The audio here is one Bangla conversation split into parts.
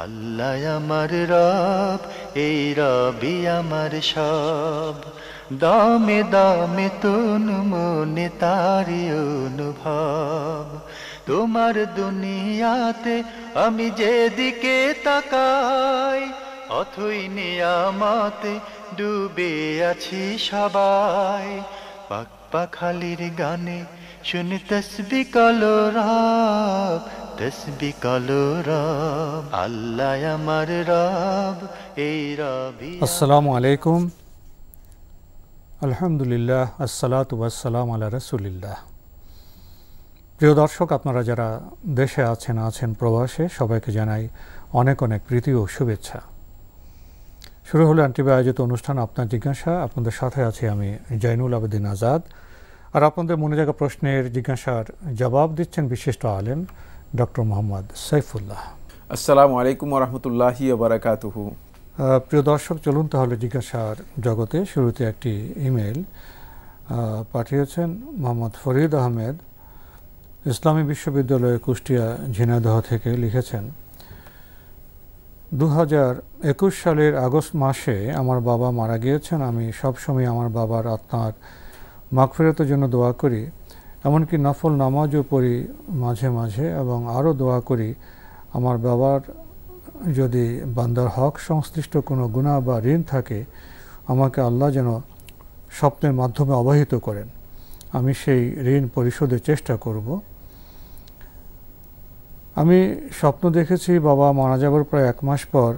আল্লাহ আমার রব, এই রবি আমার সব, দামে দামে তুন মনে তারি অনুভব। তোমার দুনিয়াতে আমি যেদিকে তাকাই, অথই নিয়ামতে ডুবে আছি সবাই। পাক পাখালির গানে শুনি তসবি কলো রব, তসবি কলো রব। আল্লাহ আমার রব, এই রবি। আসসালামু আলাইকুম, আলহামদুলিল্লাহ, আসসালাতু ওয়াসসালাম আলা রাসূলিল্লাহ। প্রিয় দর্শক, আপনারা যারা দেশে আছেন প্রবাসে, সবাইকে জানাই অনেক অনেক প্রীতি ও শুভেচ্ছা। শুরু হলো আন্টিভি আয়োজিত অনুষ্ঠান আপনার জিজ্ঞাসা। আপনাদের সাথে আছি আমি জাইনুল আবেদিন আজাদ। আর আপনাদের মনে জায়গা প্রশ্নের জিজ্ঞাসার জবাব দিচ্ছেন বিশিষ্ট আলেম ডক্টর মোহাম্মদ সাইফুল্লাহ। আসসালামু আলাইকুম ওয়া রাহমাতুল্লাহি ওয়া বারাকাতুহু। প্রিয় দর্শক, চলুন তাহলে জিজ্ঞাসার জগতে। শুরুতে একটি ইমেল পাঠিয়েছেন মোহাম্মদ ফরিদ আহমেদ, ইসলামী বিশ্ববিদ্যালয় কুষ্টিয়া ঝিনাইদহ থেকে। লিখেছেন, 2021 সালের আগস্ট মাসে আমার বাবা মারা গিয়েছেন। আমি সবসময় আমার বাবার আত্মার মাগফিরাতের জন্য দোয়া করি, এমনকি নফল নামাজও পড়ি মাঝে মাঝে, এবং আরও দোয়া করি আমার বাবার যদি বান্দার হক সংশ্লিষ্ট কোনো গুনাহ বা ঋণ থাকে, আমাকে আল্লাহ যেন স্বপ্নের মাধ্যমে অবহিত করেন। আমি সেই ঋণ পরিশোধের চেষ্টা করব। আমি স্বপ্ন দেখেছি বাবা মারা যাবার প্রায় 1 মাস পর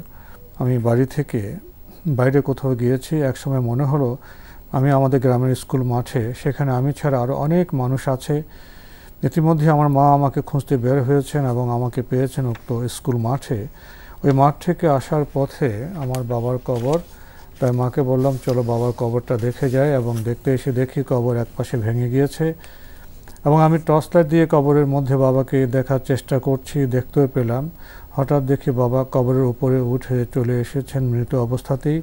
আমি বাড়ি থেকে বাইরে কোথাও গিয়েছি। একসময় মনে হলো আমি আমাদের গ্রামের স্কুল মাঠে, সেখানে আমি ছাড়া আরও অনেক মানুষ আছে। ইতিমধ্যে আমার মা আমাকে খুঁজতে বের হয়েছেন এবং আমাকে পেয়েছেন উক্ত স্কুল মাঠে। ওই মাঠ থেকে আসার পথে আমার বাবার কবর। তাই মাকে বললাম, চলো বাবার কবরটা দেখে যায়, এবং দেখতে এসে দেখি কবর একপাশে ভেঙে গিয়েছে। এবং আমি টর্চ লাইট দিয়ে কবরের মধ্যে বাবাকে দেখার চেষ্টা করছি, দেখতেও পেলাম। হঠাৎ দেখি বাবা কবরের উপরে উঠে চলে এসেছেন মৃত অবস্থাতেই।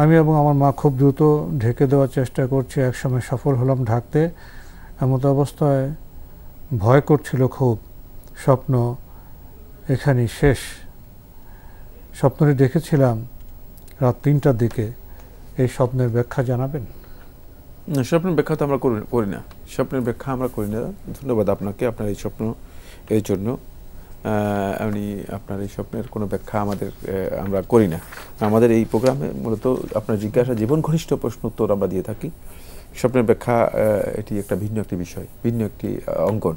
আমি এবং আমার মা খুব দ্রুত ঢেকে দেওয়ার চেষ্টা করছি, একসময় সফল হলাম ঢাকতে। এমত অবস্থায় ভয় করছিল খুব। স্বপ্ন এখানেই শেষ। স্বপ্নটি দেখেছিলাম রাত 3টার দিকে। এই স্বপ্নের ব্যাখ্যা জানাবেন? স্বপ্নের ব্যাখ্যা তো আমরা করি না, স্বপ্নের ব্যাখ্যা আমরা করি না। ধন্যবাদ আপনাকে, আপনার এই স্বপ্ন এর জন্য। আমি আপনার এই স্বপ্নের কোনো ব্যাখ্যা আমরা করি না। আমাদের এই প্রোগ্রামে মূলত আপনার জিজ্ঞাসা জীবন ঘনিষ্ঠ প্রশ্ন উত্তর আমরা দিয়ে থাকি। স্বপ্নের ব্যাখ্যা এটি একটা ভিন্ন একটি বিষয়, ভিন্ন একটি অঙ্গন,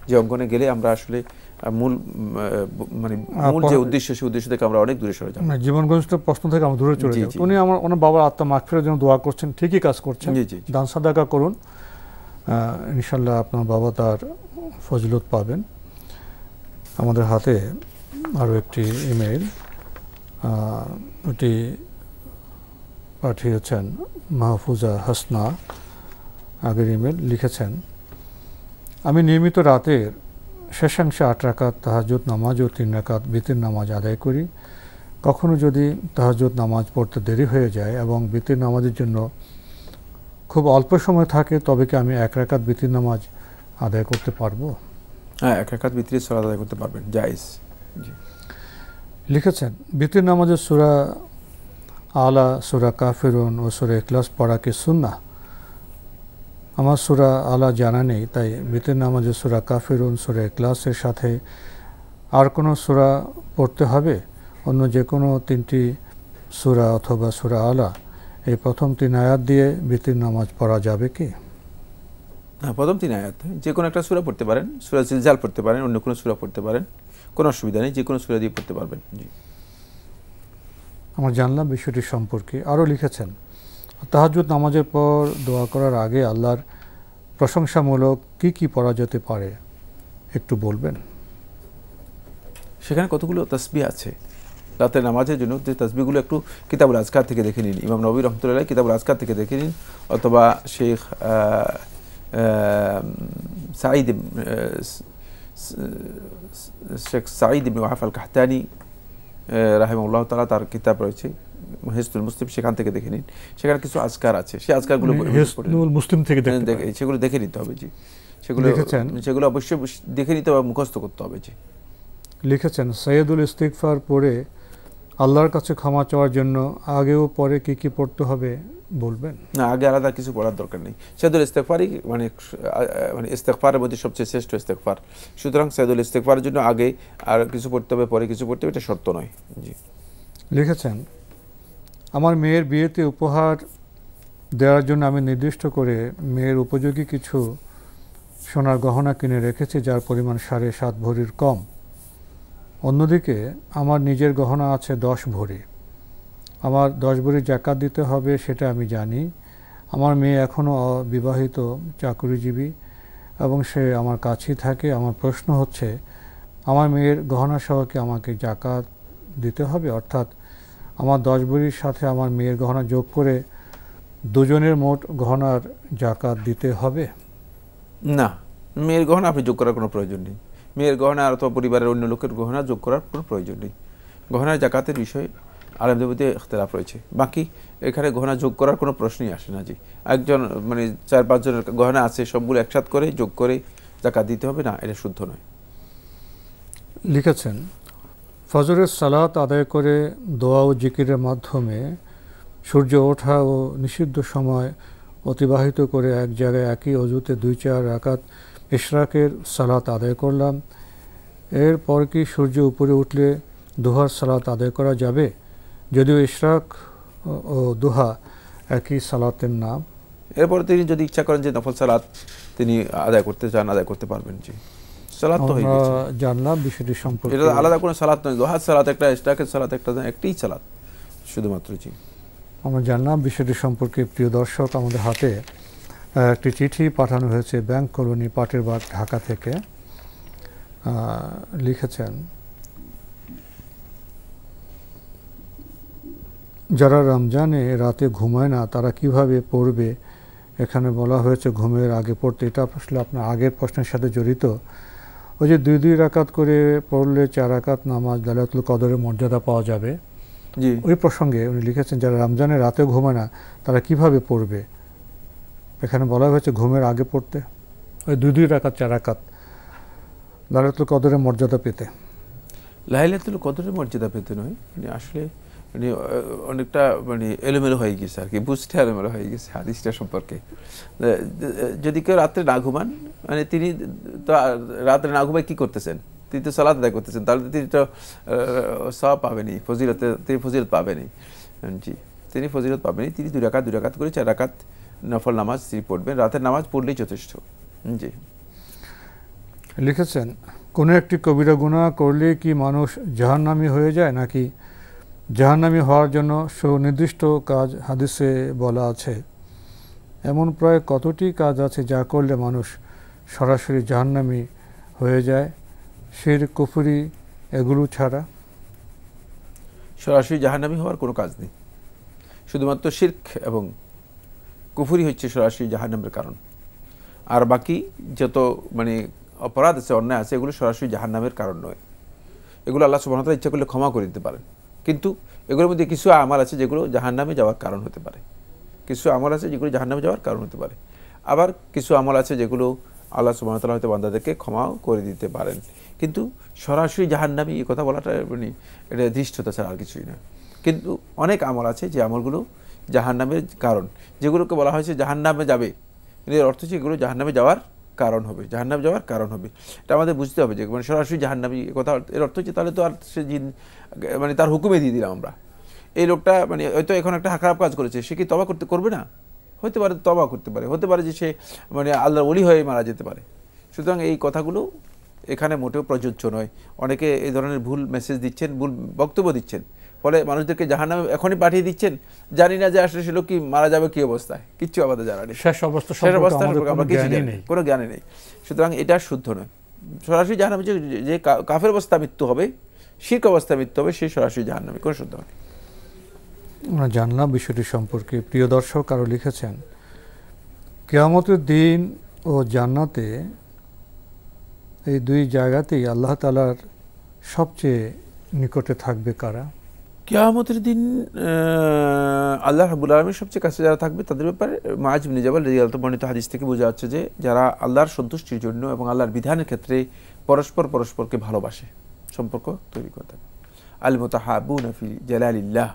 যে অঙ্গনে গেলে আমরা আসলে মূল যে উদ্দেশ্য, সেই উদ্দেশ্য থেকে আমরা অনেক দূরে সরে যাব। জীবন ঘনিষ্ঠ প্রশ্ন থেকে আমরা দূরে চলে যাব। উনি ওনার বাবার আত্মা মাগফিরাতের জন্য দোয়া করছেন, ঠিকই কাজ করছেন। দান সাদাকা করুন, ইনশাল্লাহ আপনার বাবা তার ফজিলত পাবেন। আমাদের হাতে আরও একটি ইমেইল, ওটি পাঠিয়েছেন মাহফুজা হাসনা। আগের ইমেল লিখেছেন, আমি নিয়মিত রাতের শেষাংশে 8 রাকাত তাহাজ্জুদ নামাজ ও 3 রাকাত বিতির নামাজ আদায় করি। কখনো যদি তাহাজ্জুদ নামাজ পড়তে দেরি হয়ে যায় এবং বিতির নামাজের জন্য খুব অল্প সময় থাকে, তবে কি আমি 1 রাকাত বিতির নামাজ আদায় করতে পারবো? হ্যাঁ, 1 রাকাত বিতির সালাত আদায় করতে পারবেন, জায়েজ। লিখেছেন, বিতির নামাজের সূরা আলা, সূরা কাফিরুন ও সূরা ইখলাস পড়া কি সুন্নাহ? আমার সূরা আলা জানা নেই, তাই বিতির নামাজের সূরা কাফিরুন, সূরা ইখলাসের সাথে আর কোনো সূরা পড়তে হবে? অন্য যে কোনো 3টি সূরা অথবা সূরা আলা, এই প্রথম 3 আয়াত দিয়ে বিতির নামাজ পড়া যাবে কি? হ্যাঁ, প্রথম 3 আয়াত যে কোনো একটা সূরা পড়তে পারেন। সূরা জিলজাল পড়তে পারেন, অন্য কোনো সূরা পড়তে পারেন, কোনো অসুবিধা নেই, যে কোনো সূরা দিয়ে পড়তে পারবেন। জি, আমরা জানলাম বিষয়টি সম্পর্কে। আরও লিখেছেন, তাহাজ্জুদ নামাজের পর দোয়া করার আগে আল্লাহর প্রশংসামূলক কি কি পড়া যেতে পারে, একটু বলবেন? সেখানে কতগুলো তাসবিহ আছে রাতের নামাজের জন্য। যে তাসবিহগুলো একটু কিতাবুল আজকার থেকে দেখে নিন, ইমাম নবী রহমতুল্লাহ কিতাবুল আজকার থেকে দেখে নিন, অথবা শেখ সাঈদ ইবনে ওয়াহাব আল কাহতানি রাহিমাহুল্লাহ তাআলা, তার কিতাব রয়েছে হিসনুল মুসলিম, সেখান থেকে দেখে নিন। সেখানে কিছু আজকার আছে, সেই আজকারগুলো হিসনুল মুসলিম থেকে সেগুলো দেখে নিতে হবে। জি, সেগুলো অবশ্যই দেখে নিতে হবে, মুখস্থ করতে হবে। জি, লিখেছেন সৈয়দুল ইস্তিগফার পড়ে আল্লাহর কাছে ক্ষমা চাওয়ার জন্য আগে ও পরে কি কি পড়তে হবে বলবেন? না, আগে আলাদা কিছু পড়ার দরকার নেই। সৈয়দুল ইস্তিগফারই মানে ইস্তিগফারের মধ্যে সবচেয়ে শ্রেষ্ঠ ইস্তিগফার। সুতরাং সৈয়দুল ইস্তিগফারের জন্য আগে আর কিছু পড়তে হবে, পরে কিছু পড়তে হবে, এটা শর্ত নয়। জি। লিখেছেন আমার মেয়ের বিয়েতে উপহার দেওয়ার জন্য আমি নির্দিষ্ট করে মেয়ের উপযোগী কিছু সোনার গহনা কিনে রেখেছি যার পরিমাণ 7.5 ভরির কম। অন্যদিকে আমার নিজের গহনা আছে 10 ভরি। আমার 10 ভরি জাকাত দিতে হবে সেটা আমি জানি। আমার মেয়ে এখনও অবিবাহিত চাকুরিজীবী এবং সে আমার কাছেই থাকে। আমার প্রশ্ন হচ্ছে আমার মেয়ের গহনা সহ কি আমাকে জাকাত দিতে হবে, অর্থাৎ আমার 10 ভরির সাথে আমার মেয়ের গহনা যোগ করে দুজনের মোট গহনার জাকাত দিতে হবে? না, মেয়ের গহনা আপনি যোগ করার কোনো প্রয়োজন নেই। মেয়ের গহনা অথবা পরিবারের অন্য লোকের গহনা যোগ করার কোনো প্রয়োজন নেই। গহনার জাকাতের বিষয়ে আলেমদের মধ্যে ইখতিলাফ রয়েছে। বাকি এখানে গহনা যোগ করার কোনো প্রশ্নই আসে না। জি, একজন মানে 4-5 জনের গহনা আছে, সবগুলো একসাথ করে যোগ করে জাকাত দিতে হবে না, এটা শুদ্ধ নয়। লিখেছেন ফজরের সালাত আদায় করে দোয়া ও জিকিরের মাধ্যমে সূর্য ওঠা ও নিষিদ্ধ সময় অতিবাহিত করে এক জায়গায় একই অজুতে 2-4 রাকাত ইশরাকের সালাত আদায় করলাম। এরপর কি সূর্য উপরে উঠলে দুহার সালাত আদায় করা যাবে? যদিও ইশরাক ও দুহা একই সালাতের নাম। এরপর তিনি যদি ইচ্ছা করেন যে নফল সালাত তিনি আদায় করতে চান, আদায় করতে পারবেন। জি, সালাত তো হয়ে গেছে। জানলাম বিষয়টি সম্পর্কে। এটা আলাদা কোনো সালাত নয়, দুহার সালাত একটা, ইশরাকের সালাত একটা, একটাই সালাত শুধুমাত্র। জি, আমরা জানলাম বিষয়টি সম্পর্কে। প্রিয় দর্শক, আমাদের হাতে একটি চিঠি পাঠানো হয়েছে ব্যাংক কলোনি পাটের বাগ ঢাকা থেকে। লিখেছেন যারা রমজানে রাতে ঘুমায় না তারা কিভাবে পড়বে, এখানে বলা হয়েছে ঘুমের আগে পড়তে। এটা আসলে আপনার আগের প্রশ্নের সাথে জড়িত। ওই যে 2 রাকাত করে পড়লে 4 রাকাত নামাজ লাইলাতুল কদরের মর্যাদা পাওয়া যাবে, জি, ওই প্রসঙ্গে উনি লিখেছেন যারা রমজানের রাতেও ঘুমায় না তারা কিভাবে পড়বে। এখানে বলা হয়েছে ঘুমের আগে পড়তে, ওই 2 রাকাত 4 রাকাত লাইলাতুল কদরের মর্যাদা পেতে। লাইলাতুল কদরের মর্যাদা পেতে নয়, মানে আসলে মানে অনেকটা মানে এলোমেলো হয়ে গেছে আর কি, বুঝতে এলোমেলো হয়ে গেছে হাদিসটা সম্পর্কে। যদি কেউ রাত্রে না ঘুমান, মানে তিনি তো রাত্রে না ঘুমায় কী করতেছেন? তিনি তো সালাত আদায় করতেছেন, তাহলে তিনি তো সওয়াব পাবেনি, তিনি ফজিলত পাবেনি। জি, তিনি ফজিলত পাবেনি। তিনি 2 রাকাত করে 4 রাকাত নফল নামাজ তিনি পড়বেন। রাতের নামাজ পড়লেই যথেষ্ট। জি। লিখেছেন কোনো একটি কবিরা গুনাহ করলে কি মানুষ জাহান্নামী হয়ে যায়, নাকি জাহান্নামী হওয়ার জন্য সুনির্দিষ্ট কাজ হাদিসে বলা আছে? এমন প্রায় কতটি কাজ আছে যা করলে মানুষ সরাসরি জাহান্নামী হয়ে যায়, শিরক কুফরি এগুলো ছাড়া? সরাসরি জাহান্নামী হওয়ার কোনো কাজ নেই। শুধুমাত্র শিরক এবং কুফরি হচ্ছে সরাসরি জাহান্নামের কারণ। আর বাকি যত মানে অপরাধ আছে, অন্যায় আছে, এগুলো সরাসরি জাহান্নামের কারণ নয়। এগুলো আল্লাহ সুবহানাহু ওয়া তাআলা ইচ্ছা করলে ক্ষমা করে দিতে পারেন। কিন্তু এগুলোর মধ্যে কিছু আমল আছে যেগুলো জাহান্নামে যাওয়ার কারণ হতে পারে। কিছু আমল আছে যেগুলো জাহান্নামে যাওয়ার কারণ হতে পারে। আবার কিছু আমল আছে যেগুলো আল্লাহ সুবহানাহু ওয়া তাআলা হয়তো বান্দাদেরকে ক্ষমাও করে দিতে পারেন। কিন্তু সরাসরি জাহান্নামী এই কথা বলাটা মানে এটা ধৃষ্টতা ছাড়া আর কিছুই না। কিন্তু অনেক আমল আছে যে আমলগুলো জাহান্নামের কারণ, যেগুলোকে বলা হয়েছে জাহান্নামে যাবে, এর অর্থ হচ্ছে এগুলো জাহান্নামে যাওয়ার কারণ হবে, জাহান্নামে যাওয়ার কারণ হবে। এটা আমাদের বুঝতে হবে যে মানে সরাসরি জাহান্নামী কথা এর অর্থ হচ্ছে তাহলে তো আর সে মানে তার হুকুমে দিয়ে দিলাম আমরা। এই লোকটা মানে হয়তো এখন একটা খারাপ কাজ করেছে, সে কি তওবা করবে না? হতে পারে তওবা করতে পারে, হতে পারে যে সে মানে আল্লাহর ওলি হয়ে মারা যেতে পারে। সুতরাং এই কথাগুলো এখানে মোটেও প্রযোজ্য নয়। অনেকে এই ধরনের ভুল মেসেজ দিচ্ছেন, ভুল বক্তব্য দিচ্ছেন, ফলে মানুষদেরকে জাহান্নামে এখনই পাঠিয়ে দিচ্ছেন। জানি না যে আসলে সে লোক কি মারা যাবে কি অবস্থায়, কিচ্ছু আমাদের জানা নেই, শেষ অবস্থা আমরা কিছু জানি নেই, কোনো জ্ঞানে নেই। সুতরাং এটা শুদ্ধ নয়। সরাসরি জাহান্নামে যে কাফের অবস্থা মৃত্যু হবে, শিরক অবস্থা মৃত্যু হবে, সে সরাসরি জাহান্নামী, কোনো শুদ্ধ নয়। আমরা জানলাম বিষয়টি সম্পর্কে। প্রিয় দর্শক আরও লিখেছেন কিয়ামতের দিন ও জান্নাতে এই 2 জায়গাতেই আল্লাহ তাআলার সবচেয়ে নিকটে থাকবে কারা? কিয়ামতের দিন আল্লাহ রাব্বুল আলামিনের সবচেয়ে কাছে যারা থাকবে তাদের ব্যাপারে মুআয ইবনে জাবাল রাদিয়াল্লাহু আনহু বর্ণিত হাদিস থেকে বোঝা যাচ্ছে যে যারা আল্লাহর সন্তুষ্টির জন্য এবং আল্লাহর বিধানের ক্ষেত্রে পরস্পরকে ভালোবাসে, সম্পর্ক তৈরি করে থাকে। আল মুতাহাবুনা ফি জালালিল্লাহ,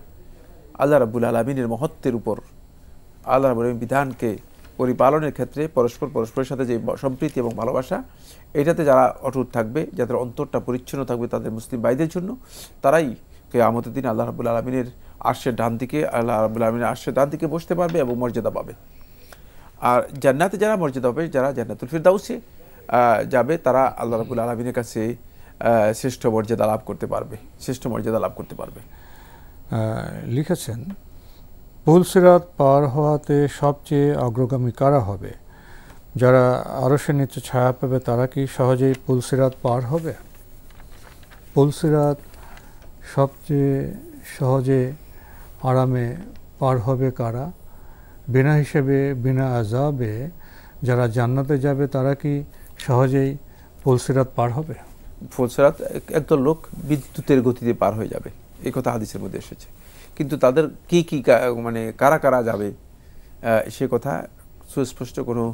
আল্লাহ রাব্বুল আলামিনের মহত্বের উপর, আল্লাহ রাব্বুল আলামিনের বিধানকে পরিপালনের ক্ষেত্রে পরস্পরের সাথে যে সম্প্রীতি এবং ভালোবাসা, এটাতে যারা অটুট থাকবে, যাদের অন্তরটা পরিচ্ছন্ন থাকবে তাদের মুসলিম ভাইদের জন্য, তারাই কিয়ামতের দিন আল্লাহ রাব্বুল আলামিনের আরশের ডান দিকে, আল্লাহ রাব্বুল আলামিনের আরশের ডান দিকে বসতে পারবে এবং মর্যাদা পাবে। আর জান্নাতে যারা মর্যাদা পাবে, যারা জান্নাতুল ফিরদাউসে যাবে, তারা আল্লাহ রাব্বুল আলামিনের কাছে শ্রেষ্ঠ মর্যাদা লাভ করতে পারবে, শ্রেষ্ঠ মর্যাদা লাভ করতে পারবে। লিখেছেন, পুলসিরাত পার হওয়াতে সবচেয়ে অগ্রগামী কারা হবে? যারা আরশের নিচে ছায়া পাবে তারা কি সহজেই পুলসিরাত পার হবে? পুলসিরাত সবচেয়ে সহজে আরামে পার হবে কারা? বিনা হিসেবে, বিনা আযাবে যারা জান্নাতে যাবে তারা কি সহজেই পুলসিরাত পার হবে? পুলসিরাত একদল লোক বিদ্যুতের গতিতে পার হয়ে যাবে, এই কথা হাদিসের মধ্যে এসেছে। কিন্তু তাদের কি মানে কারা কারা যাবে সে কথা সুস্পষ্ট কোনো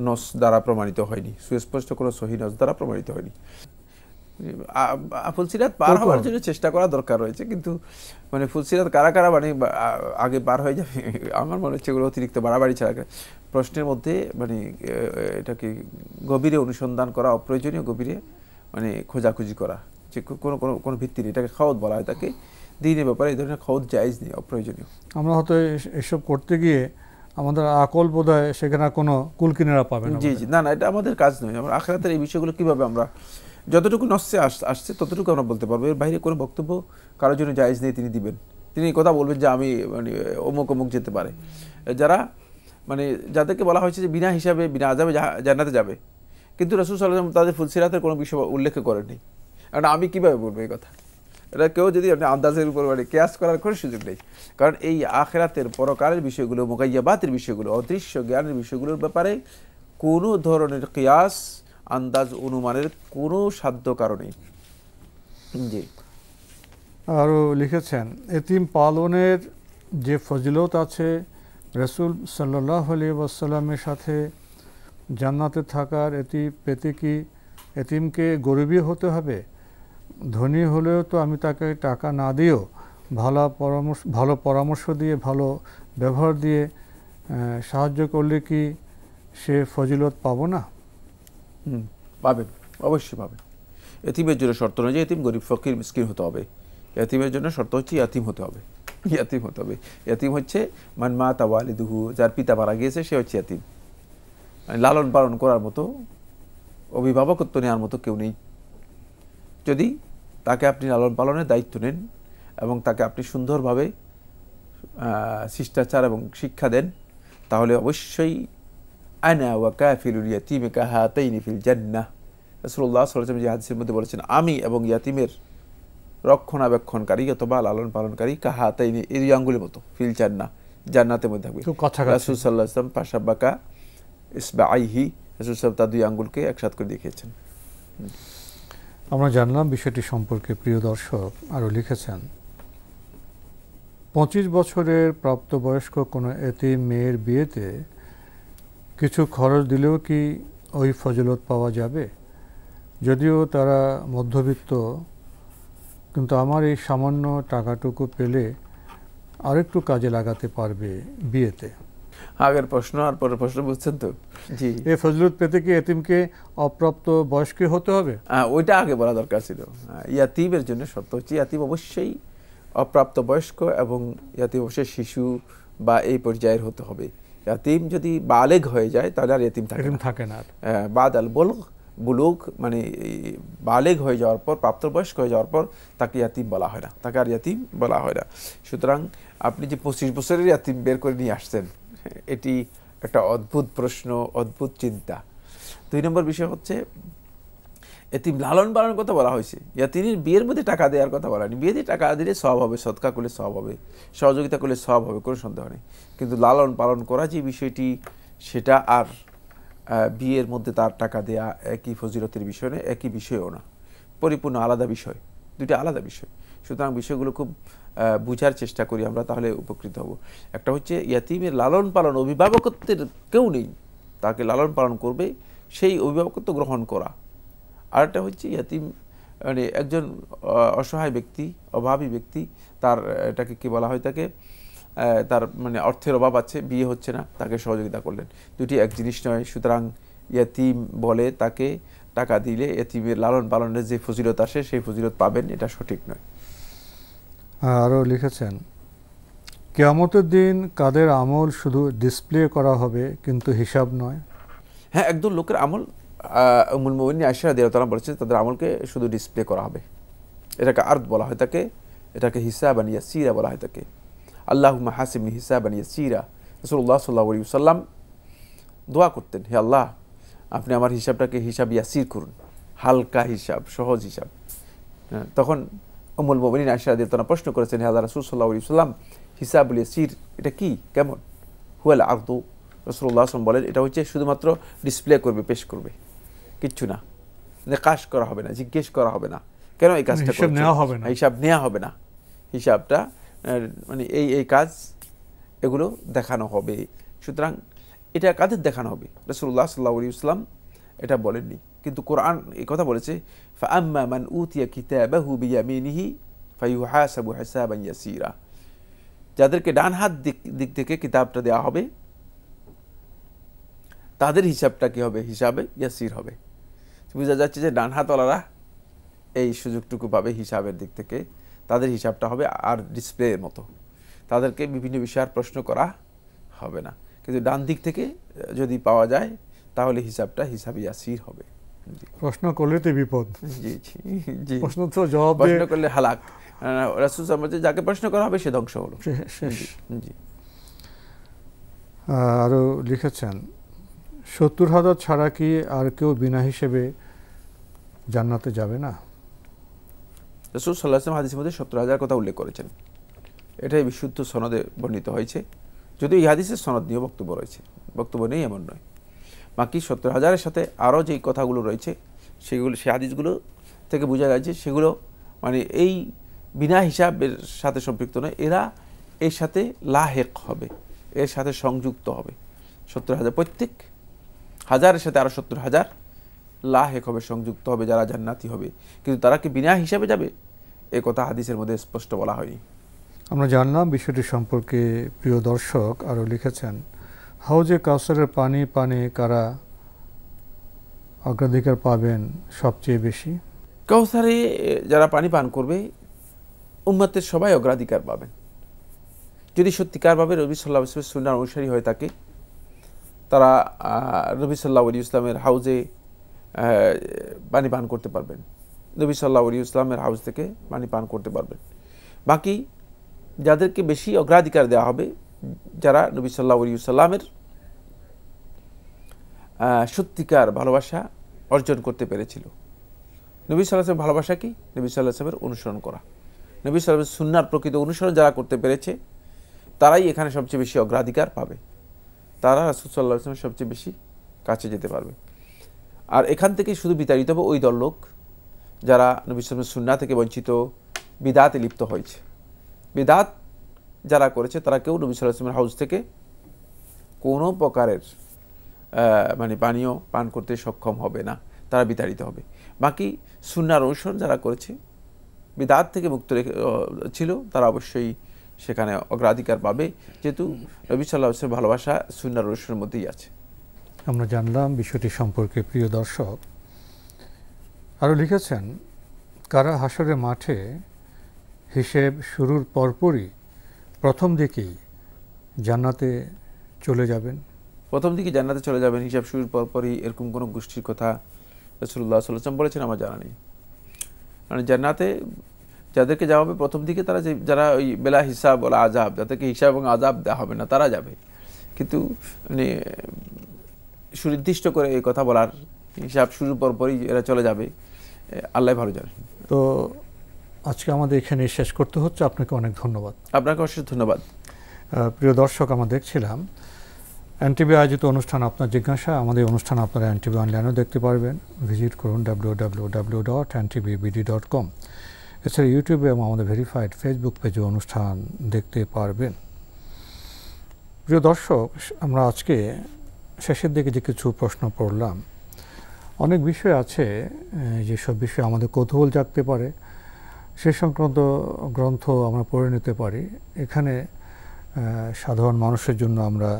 নস দ্বারা প্রমাণিত হয়নি, সুস্পষ্ট কোনো সহিহ নস দ্বারা প্রমাণিত হয়নি। ফুলসিরাত পার হওয়ার জন্য চেষ্টা করা দরকার রয়েছে, কিন্তু মানে ফুলসিরাত কারা কারা মানে আগে পার হয়ে যাবে, আমার মনে হচ্ছে এগুলো অতিরিক্ত বাড়াবাড়ি ছাড়া প্রশ্নের মধ্যে মানে এটাকে গভীরে অনুসন্ধান করা অপ্রয়োজনীয়, গভীরে মানে খোঁজাখুঁজি করা, যে কোনো কোনো কোনো ভিত্তি নেই। এটাকে খাওয়াত বলা হয়, তাকে দিনের ব্যাপারে এই ধরনের খাওয়াত জায়েজ নেই, অপ্রয়োজনীয়। আমরা হয়তো এসব করতে গিয়ে আমাদের আকল বোধহয় সেখানে কোনো কুলকিনারা পাবে না। জি জি, না না, এটা আমাদের কাজ নয়। আমরা আখিরাতের এই বিষয়গুলো কীভাবে আমরা যতটুকু নসে আসছে ততটুকু আমরা বলতে পারবো, এর বাইরে কোনো বক্তব্য কারোর জন্য জায়েজ নেই। তিনি দিবেন, তিনি এই কথা বলবেন যে আমি মানে অমুক অমুক যেতে পারে, যারা মানে যাদেরকে বলা হয়েছে যে বিনা হিসাবে, বিনা আযাবে জান্নাতে যাবে, কিন্তু রাসূল সাল্লাল্লাহু আলাইহি ওয়াসাল্লাম তাদের ফুলসিরাতের কোনো বিষয় উল্লেখ করেননি। কারণ আমি কীভাবে বলবো এই কথা? এটা কেউ যদি আপনি আন্দাজের উপর মানে কেয়াস করার কোনো সুযোগ নেই। কারণ এই আখিরাতের পরকালের বিষয়গুলো, মুগাইয়াবাতের বিষয়গুলো, অদৃশ্য জ্ঞানের বিষয়গুলোর ব্যাপারে কোনো ধরনের কিয়াস, আন্দাজ, অনুমানের কোনো সাধ্য কারণে। জি, আরও লিখেছেন, এতিম পালনের যে ফজিলত আছে, রাসূল সাল্লাল্লাহু আলাইহি ওয়াসাল্লামের সাথে জান্নাতে থাকার পেতে কি এতিমকে গরিবই হতে হবে? ধনী হলেও তো আমি তাকে টাকা না দিয়েও ভালো পরামর্শ দিয়ে, ভালো ব্যবহার দিয়ে সাহায্য করলে কি সে ফজিলত পাবো না? পাবেন, অবশ্যই পাবেন। এতিমের জন্য শর্ত নয় যে এতিম গরিব ফকির মিসকিন হতে হবে। এতিমের জন্য শর্ত হচ্ছে ইয়াতিম হতে হবে, ইয়াতিম হতে হবে। ইয়াতিম হচ্ছে মান মাতা ওয়ালিদুহু, যার পিতা মারা গিয়েছে সে হচ্ছে ইয়াতিম। লালন পালন করার মতো, অভিভাবকত্ব নেওয়ার মতো কেউ নেই। যদি তাকে আপনি লালন পালনের দায়িত্ব নেন এবং তাকে আপনি সুন্দরভাবে শিষ্টাচার এবং শিক্ষা দেন, তাহলে অবশ্যই আনা ওয়া কাফিলুল ইয়াতীমি কাহাতাইনি ফিল জান্নাহ, রাসূলুল্লাহ সাল্লাল্লাহু আলাইহি ওয়াসাল্লাম যে হাদিসের মধ্যে বলেছেন, আমি এবং ইয়াতিমের রক্ষণাবেক্ষণকারী অথবা লালন পালনকারী কাহাতাইনি, এই আঙ্গুলের মতো, ফিল জান্নাহ, জান্নাতের মধ্যে থাকবে। রাসূল সাল্লাল্লাহু আলাইহি ওয়াসাল্লাম পাশাবাকা ইসবাআইহি, রাসূল সাল্লাল্লাহু তার দুই আঙ্গুলকে একসাথে করে দেখিয়েছেন। আমরা জানলাম বিষয়টি সম্পর্কে। প্রিয় দর্শক আরও লিখেছেন, 25 বছরের প্রাপ্তবয়স্ক কোনো এতিম মেয়ের বিয়েতে কিছু খরচ দিলেও কি ওই ফজিলত পাওয়া যাবে? যদিও তারা মধ্যবিত্ত, কিন্তু আমার এই সামান্য টাকাটুকু পেলে আরেকটু কাজে লাগাতে পারবে বিয়েতে। আগের প্রশ্ন আর পরের প্রশ্ন বুঝছেন তো? জি, এই ফজিলত পেতে কি এতিমকে অপ্রাপ্ত বয়স্কই হতে হবে? ওইটা আগে বলা দরকার ছিল। ইয়াতিমের জন্য শর্ত হচ্ছে ইয়াতিম অবশ্যই অপ্রাপ্ত বয়স্ক এবং ইয়াতিম অবশ্যই শিশু বা এই পর্যায়ের হতে হবে। ইয়াতিম যদি বালেগ হয়ে যায় তাহলে আর ইয়াতিম থাকে না। বাদ আল বুলুগ মানে বালেগ হয়ে যাওয়ার পর, প্রাপ্তবয়স্ক হয়ে যাওয়ার পর তাকে ইয়াতিম বলা হয় না, তাকে আর ইয়াতিম বলা হয় না। সুতরাং আপনি যে 25 বছরের ইয়াতিম বের করে নিয়ে আসছেন, এটি একটা অদ্ভুত প্রশ্ন, অদ্ভুত চিন্তা। 2 নম্বর বিষয় হচ্ছে এতিম লালন পালনের কথা বলা হয়েছে, ইয়াতিমের বিয়ের মধ্যে টাকা দেওয়ার কথা বলা হয়নি। বিয়েতে টাকা দিলে সওয়াব হবে, সদকা করলে সওয়াব হবে, সহযোগিতা করলে সওয়াব হবে, কোনো সন্দেহ নেই। কিন্তু লালন পালন করা যে বিষয়টি, সেটা আর বিয়ের মধ্যে তার টাকা দেয়া একই ফজিলতের বিষয় নয়, একই বিষয়ও না, পরিপূর্ণ আলাদা বিষয়, দুটি আলাদা বিষয়। সুতরাং বিষয়গুলো খুব বুঝার চেষ্টা করি আমরা, তাহলে উপকৃত হব। একটা হচ্ছে ইয়াতিমের লালন পালন, অভিভাবকত্বের কেউ নেই, তাকে লালন পালন করবে, সেই অভিভাবকত্ব গ্রহণ করা। আরেকটা হচ্ছে ইয়াতিম মানে একজন অসহায় ব্যক্তি, অভাবী ব্যক্তি, তার এটাকে কি বলা হয়, তাকে তার মানে অর্থের অভাব আছে, বিয়ে হচ্ছে না, তাকে সহযোগিতা করলেন, দুটি এক জিনিস নয়। সুতরাং ইয়াতিম বলে তাকে টাকা দিলে এতিমের লালন পালনের যে ফজিলত আসে সেই ফজিলত পাবেন, এটা সঠিক নয়। আরও লিখেছেন, কিয়ামতের দিন কাদের আমল শুধু ডিসপ্লে করা হবে কিন্তু হিসাব নয়? হ্যাঁ, একদম লোকের আমল, উম্মুল মুমিনিন আয়েশা রাদিয়াল্লাহু তাআলা বলেছেন তাদের আমলকে শুধু ডিসপ্লে করা হবে, এটাকে আরদ বলা হয় থাকে, এটাকে হিসাবান ইয়াসীরা বলা হয় থাকে। আল্লাহুম্মা হাসিবনি হিসাবান ইয়াসীরা। রাসূলুল্লাহ সাল্লাল্লাহু আলাইহি ওয়াসাল্লাম দোয়া করতেন, হে আল্লাহ আপনি আমার হিসাবটাকে হিসাব ইয়াসির করুন, হালকা হিসাব, সহজ হিসাব। তখন উম্মুল মুমিনিন আয়েশা রাদিয়াল্লাহু তাআলা প্রশ্ন করেছেন, হে আল্লাহ রাসূল সাল্লাল্লাহু আলাইহি ওয়াসাল্লাম, হিসাবুল ইয়াসির এটা কি, কেমন? হুয়াল আরদু। রাসূলুল্লাহ সাল্লাল্লাহু আলাইহি ওয়াসাল্লাম বলেন, এটা হচ্ছে শুধুমাত্র ডিসপ্লে করবে, পেশ করবে, কিচ্ছু না, নিকাশ করা হবে না, জিজ্ঞেস করা হবে না কেন এই কাজটা করছেন, হিসাব নেওয়া হবে না, হিসাবটা মানে এই কাজ এগুলো দেখানো হবে। সুতরাং এটা কাদের দেখানো হবে? রাসূলুল্লাহ সাল্লাল্লাহু আলাইহি ওয়াসাল্লাম এটা বলেননি, কিন্তু কোরআন এই কথা বলেছে, ফাআম্মা মান উতিয়া কিতাবাহু বিয়ামিনিহি ফায়ুহাসাবু হিসাবান ইয়াসীরা। যাদেরকে ডান হাত দিক থেকে কিতাবটা দেওয়া হবে তাদের হিসাবটা কি হবে? হিসাবে ইয়াসির হবে। বোঝা যাচ্ছে যে ডান হাতওয়ালারা এই সুযোগটুকু পাবে হিসাবের দিক থেকে, তাদের হিসাবটা হবে আর ডিসপ্লের মতো, তাদেরকে বিভিন্ন বিষয়ের প্রশ্ন করা হবে না। কিন্তু ডান দিক থেকে যদি পাওয়া যায় তাহলে হিসাবটা হিসাবে ইয়াসির হবে। প্রশ্ন করলে তো বিপদ। জি জি জি, প্রশ্ন তো জবাব প্রশ্ন করলে হালাক। রাসূল সাল্লাল্লাহু যাকে প্রশ্ন করা হবে সে ধ্বংস হলো, শেষ। জি। আরও লিখেছেন, ৭০,০০০ ছাড়া কি আর কেউ বিনা হিসেবে জান্নাতে যাবে না? রাসূল সাল্লাল্লাহু আলাইহি ওয়াসাল্লাম হাদিসের মধ্যে ৭০,০০০ কথা উল্লেখ করেছেন, এটাই বিশুদ্ধ সনদে বর্ণিত হয়েছে। যদিও এই হাদিসের সনদ নিয়ে বক্তব্য রয়েছে, বক্তব্য নেই এমন নয়। বাকি ৭০,০০০-এর সাথে আরও যেই কথাগুলো রয়েছে সেগুলো, সে হাদিসগুলো থেকে বোঝা যায় যে সেগুলো মানে এই বিনা হিসাবের সাথে সম্পৃক্ত নয়, এরা এর সাথে লাহেক হবে, এর সাথে সংযুক্ত হবে। ৭০,০০০ প্রত্যেক হাজারের সাথে আরও ৭০,০০০ লাহেক হবে, সংযুক্ত হবে, যারা জান্নাতি হবে। কিন্তু তারা কি বিনা হিসাবে যাবে, এ কথা হাদিসের মধ্যে স্পষ্ট বলা হয়নি। আমরা জানলাম বিষয়টি সম্পর্কে। প্রিয় দর্শক আরও লিখেছেন, হাউজে কাউসারের পানি পানে কারা অগ্রাধিকার পাবেন সবচেয়ে বেশি? কাউসারে যারা পানি পান করবে উম্মতের সবাই অগ্রাধিকার পাবেন, যদি সত্যিকারভাবে নবী সাল্লাল্লাহু আলাইহি ওয়াসাল্লামের সুন্নাহর অনুসারী হয়ে থাকে। তারা নবী সাল্লাল্লাহু আলাইহি ওয়াসাল্লামের হাউজে পানি পান করতে পারবেন, নবী সাল্লাল্লাহু আলাইহি ওয়াসাল্লামের হাউজ থেকে পানি পান করতে পারবেন। বাকি যাদেরকে বেশি অগ্রাধিকার দেওয়া হবে, যারা নবী সাল্লাল্লাহু আলাইহি ওয়াসাল্লামের সত্যিকার ভালোবাসা অর্জন করতে পেরেছিল। নবী সাল্লাল্লাহু আলাইহি ওয়াসাল্লামের ভালোবাসা কি? নবী সাল্লাল্লাহু আলাইহি ওয়াসাল্লামের অনুসরণ করা। নবী সাল্লাল্লাহু আলাইহি ওয়াসাল্লামের সুন্নাহর প্রকৃত অনুসরণ যারা করতে পেরেছে তারাই এখানে সবচেয়ে বেশি অগ্রাধিকার পাবে, তারা রাসূল সাল্লাল্লাহু আলাইহি ওয়াসাল্লামের সবচেয়ে বেশি কাছে যেতে পারবে। আর এখান থেকে শুধু বিতাড়িত হবে ওই দল লোক যারা নবী সাল্লাল্লাহু আলাইহি ওয়াসাল্লামের সুন্নাহ থেকে বঞ্চিত, বিদআতে লিপ্ত হয়েছে। বিদআত যারা করেছে তারা কেউ নবী সাল্লাল্লাহু আলাইহি ওয়াসাল্লামের হাউজ থেকে কোনো প্রকারের মানে পানীয় পান করতে সক্ষম হবে না, তারা বিতাড়িত হবে। বাকি সুন্নাহর অনুসরণ যারা করেছে, বিদআত থেকে মুক্ত ছিল, তারা অবশ্যই সেখানে অগ্রাধিকার পাবে, যেহেতু নবী সাল্লাল্লাহু আলাইহি ওয়াসাল্লামের ভালোবাসা সুন্নাহর অনুসরণের মধ্যেই আছে। আমরা জানলাম বিষয়টি সম্পর্কে। প্রিয় দর্শক আরও লিখেছেন, কারা হাসরের মাঠে হিসেব শুরুর পরপরই প্রথম দিকেই জান্নাতে চলে যাবেন? প্রথম দিকে জান্নাতে চলে যাবেন হিসাব শুরুর পরপরই, এরকম কোনো গোষ্ঠীর কথা রাসূলুল্লাহ সাল্লাল্লাহু আলাইহি ওয়াসাল্লাম বলেছেন আমার জানা নেই। মানে জান্নাতে যাদেরকে যাওয়া হবে প্রথম দিকে, তারা যারা ওই বেলা হিসাব ওলা আজাব, যাদেরকে হিসাব এবং আজাব দেওয়া হবে না, তারা যাবে। কিন্তু মানে সুনির্দিষ্ট করে এই কথা বলার, হিসাব শুরুর পরপরই এরা চলে যাবে, আল্লাহ ভালো জানেন। তো আজকে আমাদের এখানে শেষ করতে হচ্ছে। আপনাকে অনেক ধন্যবাদ। আপনাকে অশেষ ধন্যবাদ। প্রিয় দর্শক, আমরা দেখছিলাম এনটিভি আয়োজিত অনুষ্ঠান আপনার জিজ্ঞাসা। আমাদের অনুষ্ঠান আপনারা এনটিভি অনলাইনেও দেখতে পারবেন, ভিজিট করুন www.ntvbd.com। এছাড়া ইউটিউবে এবং আমাদের ভেরিফাইড ফেসবুক পেজে অনুষ্ঠান দেখতে পারবেন। প্রিয় দর্শক, আমরা আজকে শেষের দিকে যে কিছু প্রশ্ন পড়লাম, অনেক বিষয় আছে যেসব বিষয়ে আমাদের কৌতূহল জাগতে পারে, সে সংক্রান্ত গ্রন্থ আমরা পড়ে নিতে পারি। এখানে সাধারণ মানুষের জন্য আমরা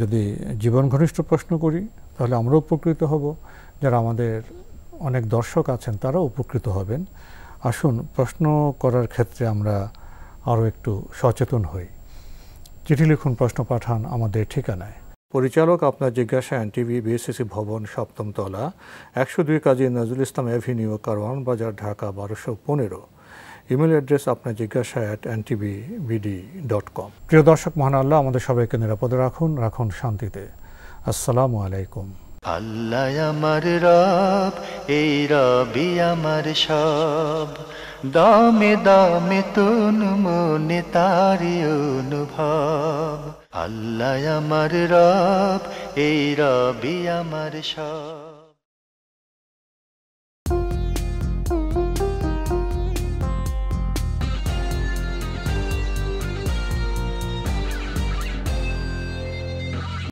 যদি জীবন ঘনিষ্ঠ প্রশ্ন করি তাহলে আমরাও উপকৃত হব, যারা আমাদের অনেক দর্শক আছেন তারাও উপকৃত হবেন। আসুন প্রশ্ন করার ক্ষেত্রে আমরা আরও একটু সচেতন হই। চিঠি লিখুন, প্রশ্ন পাঠান আমাদের ঠিকানায়। পরিচালক আপনার জিজ্ঞাসা এনটিভি, বিএসসিসি ভবন, 7ম তলা, 102 কাজী নজরুল ইসলাম এভিনিউ, কারওয়ান বাজার, ঢাকা 1215। ইমেল অ্যাড্রেস আপনার জিজ্ঞাসা @ntvbd.com। প্রিয় দর্শক, মহান আল্লাহ আমাদের সবাইকে নিরাপদে রাখুন, রাখুন শান্তিতে। আসসালামু আলাইকুম। আল্লাহ আমার রব, এই রবি আমার সব, দামে দামে তুন মনে তারি অনুভব। আল্লাহ আমার রব, এই রবি আমার সব।